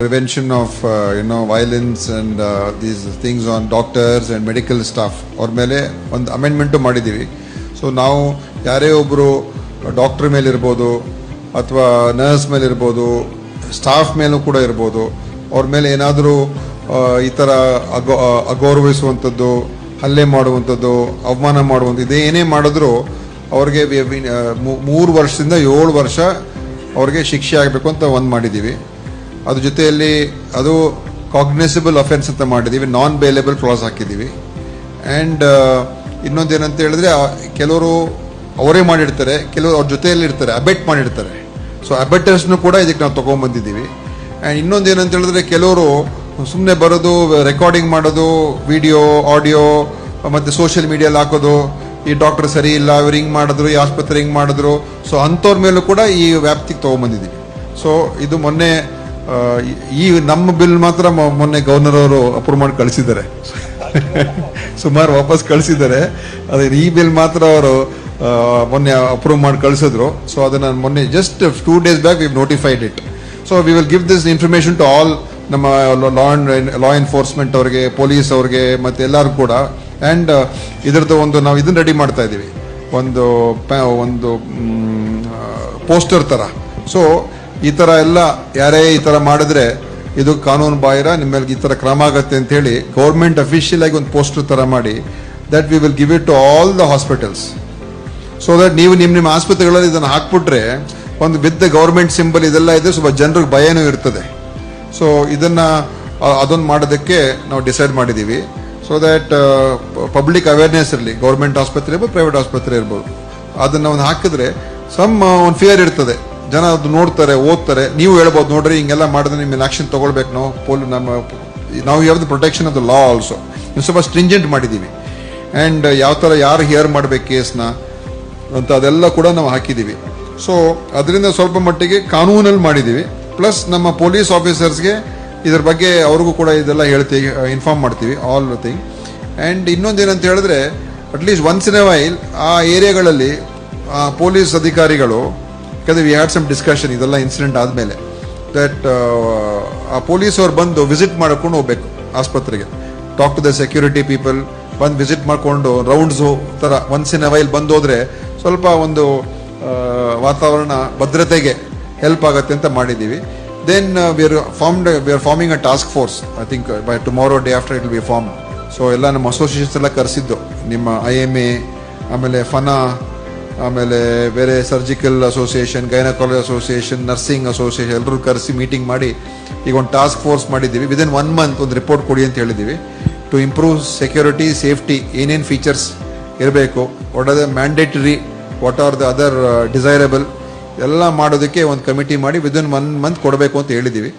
prevention of violence and these things on doctors and medical staff ಅವ್ರ ಮೇಲೆ ಒಂದು amendment ಮಾಡಿದ್ದೀವಿ. ಸೊ ನಾವು ಯಾರೇ ಒಬ್ಬರು ಡಾಕ್ಟರ್ ಮೇಲೆ ಇರ್ಬೋದು ಅಥವಾ ನರ್ಸ್ ಮೇಲೆ ಇರ್ಬೋದು, ಸ್ಟಾಫ್ ಮೇಲೂ ಕೂಡ ಇರ್ಬೋದು, ಅವ್ರ ಮೇಲೆ ಏನಾದರೂ ಈ ಥರ ಅಗೌರವಿಸುವಂಥದ್ದು, ಹಲ್ಲೆ ಮಾಡುವಂಥದ್ದು, ಅವಮಾನ ಮಾಡುವಂಥದ್ದು, ಇದೇ ಏನೇ ಮಾಡಿದ್ರು ಅವ್ರಿಗೆ 3 ವರ್ಷದಿಂದ 7 ವರ್ಷ ಅವ್ರಿಗೆ ಶಿಕ್ಷೆ ಆಗಬೇಕು ಅಂತ ಒಂದು ಮಾಡಿದ್ದೀವಿ. ಅದ್ರ ಜೊತೆಯಲ್ಲಿ ಅದು ಕಾಗ್ನಿಸಿಬಲ್ ಅಫೆನ್ಸ್ ಅಂತ ಮಾಡಿದ್ದೀವಿ, ನಾನ್ ಬೇಲೇಬಲ್ ಕ್ಲಾಸ್ ಹಾಕಿದ್ದೀವಿ. ಆ್ಯಂಡ್ ಇನ್ನೊಂದೇನಂತ ಹೇಳಿದ್ರೆ, ಕೆಲವರು ಅವರೇ ಮಾಡಿರ್ತಾರೆ, ಕೆಲವರು ಅವ್ರ ಜೊತೆಯಲ್ಲಿ ಇರ್ತಾರೆ, ಅಬೆಟ್ ಮಾಡಿರ್ತಾರೆ. ಸೊ ಅಬೆಟರ್ಸ್ನು ಕೂಡ ಇದಕ್ಕೆ ನಾವು ತೊಗೊಂಡ್ಬಂದಿದ್ದೀವಿ. ಆ್ಯಂಡ್ ಇನ್ನೊಂದೇನಂತ ಹೇಳಿದ್ರೆ, ಕೆಲವರು ಸುಮ್ಮನೆ ಬರೋದು, ರೆಕಾರ್ಡಿಂಗ್ ಮಾಡೋದು, ವಿಡಿಯೋ ಆಡಿಯೋ ಮತ್ತು ಸೋಷಿಯಲ್ ಮೀಡಿಯಲ್ಲಿ ಹಾಕೋದು, ಈ ಡಾಕ್ಟರ್ ಸರಿ ಇಲ್ಲ, ಇವ್ರು ಹಿಂಗೆ ಮಾಡಿದ್ರು, ಈ ಆಸ್ಪತ್ರೆ ಹಿಂಗೆ ಮಾಡಿದ್ರು. ಸೊ ಅಂಥವ್ರ ಮೇಲೂ ಕೂಡ ಈ ವ್ಯಾಪ್ತಿಗೆ ತೊಗೊಂಬಂದಿದ್ದೀವಿ. ಸೊ ಇದು ಮೊನ್ನೆ ಈ ನಮ್ಮ ಬಿಲ್ ಮಾತ್ರ ಮೊನ್ನೆ ಗವರ್ನರ್ ಅವರು ಅಪ್ರೂವ್ ಮಾಡಿ ಕಳಿಸಿದ್ದಾರೆ. ಸುಮಾರು ವಾಪಸ್ ಕಳಿಸಿದ್ದಾರೆ. ಅದೇ ಈ ಬಿಲ್ ಮಾತ್ರ ಅವರು ಮೊನ್ನೆ ಅಪ್ರೂವ್ ಮಾಡಿ ಕಳಿಸಿದ್ರು. ಸೊ ಅದನ್ನು ಮೊನ್ನೆ just 2 days back we notified it. So we will give this information to all ನಮ್ಮ ಲಾ ಎನ್ಫೋರ್ಸ್ಮೆಂಟ್ ಅವ್ರಿಗೆ, ಪೊಲೀಸ್ ಅವ್ರಿಗೆ ಮತ್ತು ಎಲ್ಲರೂ ಕೂಡ. ಆ್ಯಂಡ್ ಇದರದ್ದು ನಾವು ಇದನ್ನು ರೆಡಿ ಮಾಡ್ತಾ ಇದ್ದೀವಿ, ಒಂದು ಪೋಸ್ಟರ್ ಥರ. ಸೊ ಈ ಥರ ಎಲ್ಲ ಯಾರೇ ಈ ಥರ ಮಾಡಿದ್ರೆ ಇದು ಕಾನೂನು ಬಾಹಿರ, ನಿಮ್ಮ ಮೇಲೆ ಈ ಥರ ಕ್ರಮ ಆಗುತ್ತೆ ಅಂತ ಹೇಳಿ ಗೌರ್ಮೆಂಟ್ ಅಫಿಷಿಯಲ್ ಆಗಿ ಒಂದು ಪೋಸ್ಟರ್ ಥರ ಮಾಡಿ that we will give it to all the hospitals. So that ನೀವು ನಿಮ್ಮ ಆಸ್ಪತ್ರೆಗಳಲ್ಲಿ ಇದನ್ನು ಹಾಕ್ಬಿಟ್ರೆ ಒಂದು ವಿತ್ ದ ಗೌರ್ಮೆಂಟ್ ಸಿಂಬಲ್ ಇದೆಲ್ಲ ಇದೆ, ಸ್ವಲ್ಪ ಜನರಿಗೆ ಭಯನೂ ಇರ್ತದೆ. ಸೊ ಅದೊಂದು ಮಾಡೋದಕ್ಕೆ ನಾವು ಡಿಸೈಡ್ ಮಾಡಿದ್ದೀವಿ. ಸೊ ದ್ಯಾಟ್ ಪಬ್ಲಿಕ್ ಅವೇರ್ನೆಸ್ ಇರಲಿ, ಗೌರ್ಮೆಂಟ್ ಆಸ್ಪತ್ರೆ ಇರ್ಬೋದು, ಪ್ರೈವೇಟ್ ಆಸ್ಪತ್ರೆ ಇರ್ಬೋದು, ಅದನ್ನು ಒಂದು ಹಾಕಿದ್ರೆ ಒಂದು ಫಿಯರ್ ಇರ್ತದೆ. ಜನ ಅದು ನೋಡ್ತಾರೆ, ಓದ್ತಾರೆ. ನೀವು ಹೇಳ್ಬೋದು, ನೋಡ್ರಿ ಹಿಂಗೆಲ್ಲ ಮಾಡಿದ್ರೆ ನಿಮ್ಮ ಮೇಲೆ ಆಕ್ಷನ್ ತೊಗೊಳ್ಬೇಕು. ನಾವು have the protection of the law also. ನೀವು ಸ್ವಲ್ಪ ಸ್ಟ್ರಿಂಜೆಂಟ್ ಮಾಡಿದ್ದೀವಿ. ಆ್ಯಂಡ್ ಯಾವ ಥರ ಯಾರು ಹಿಯರ್ ಮಾಡ್ಬೇಕು ಕೇಸ್ನ ಅಂತ ಅದೆಲ್ಲ ಕೂಡ ನಾವು ಹಾಕಿದ್ದೀವಿ. ಸೊ ಅದರಿಂದ ಸ್ವಲ್ಪ ಮಟ್ಟಿಗೆ ಕಾನೂನಲ್ಲಿ ಮಾಡಿದ್ದೀವಿ. ಪ್ಲಸ್ ನಮ್ಮ ಪೊಲೀಸ್ ಆಫೀಸರ್ಸ್ಗೆ ಇದ್ರ ಬಗ್ಗೆ ಅವ್ರಿಗೂ ಕೂಡ ಇದೆಲ್ಲ ಹೇಳ್ತೀವಿ, ಇನ್ಫಾರ್ಮ್ ಮಾಡ್ತೀವಿ, ಆಲ್ ಥಿಂಗ್. ಆ್ಯಂಡ್ ಇನ್ನೊಂದೇನಂತ ಹೇಳಿದ್ರೆ, at least once in a while ಆ ಏರಿಯಾಗಳಲ್ಲಿ ಪೊಲೀಸ್ ಅಧಿಕಾರಿಗಳು, ಯಾಕಂದರೆ ವಿ ಹ್ಯಾಡ್ ಸಮ್ ಡಿಸ್ಕಷನ್ ಇದೆಲ್ಲ ಇನ್ಸಿಡೆಂಟ್ ಆದಮೇಲೆ, ದಟ್ ಆ ಪೊಲೀಸವ್ರು ಬಂದು ವಿಸಿಟ್ ಮಾಡ್ಕೊಂಡು ಹೋಗ್ಬೇಕು ಆಸ್ಪತ್ರೆಗೆ. Talk to the security people, ಬಂದು ವಿಸಿಟ್ ಮಾಡಿಕೊಂಡು ರೌಂಡ್ಸು ಥರ ಒನ್ಸ್ ಇನ್ ಎ ವೈಲ್ ಬಂದು ಹೋದರೆ ಸ್ವಲ್ಪ ಒಂದು ವಾತಾವರಣ ಭದ್ರತೆಗೆ ಹೆಲ್ಪ್ ಆಗುತ್ತೆ ಅಂತ ಮಾಡಿದ್ದೀವಿ. Then we are forming a task force. I think by tomorrow day after it will be form. So ಎಲ್ಲ ನಮ್ಮ ಅಸೋಸಿಯೇಷನ್ಸ್ ಎಲ್ಲ ಕರೆಸಿದ್ದು, ನಿಮ್ಮ IMA, ಆಮೇಲೆ ಫನಾ, ಆಮೇಲೆ ಬೇರೆ surgical association, gynaecology association, nursing association ಎಲ್ಲರೂ ಕರೆಸಿ ಮೀಟಿಂಗ್ ಮಾಡಿ ಈಗ ಒಂದು ಟಾಸ್ಕ್ ಫೋರ್ಸ್ ಮಾಡಿದ್ದೀವಿ. ವಿದಿನ್ 1 month ಒಂದು ರಿಪೋರ್ಟ್ ಕೊಡಿ ಅಂತ ಹೇಳಿದ್ದೀವಿ. ಟು ಇಂಪ್ರೂವ್ ಸೆಕ್ಯೂರಿಟಿ, ಸೇಫ್ಟಿ, ಏನೇನು ಫೀಚರ್ಸ್ ಇರಬೇಕು, what are the mandatory, what are the other desirable, ಎಲ್ಲ ಮಾಡೋದಕ್ಕೆ ಒಂದು ಕಮಿಟಿ ಮಾಡಿ ವಿದಿನ್ 1 month ಕೊಡಬೇಕು ಅಂತ ಹೇಳಿದ್ದೀವಿ.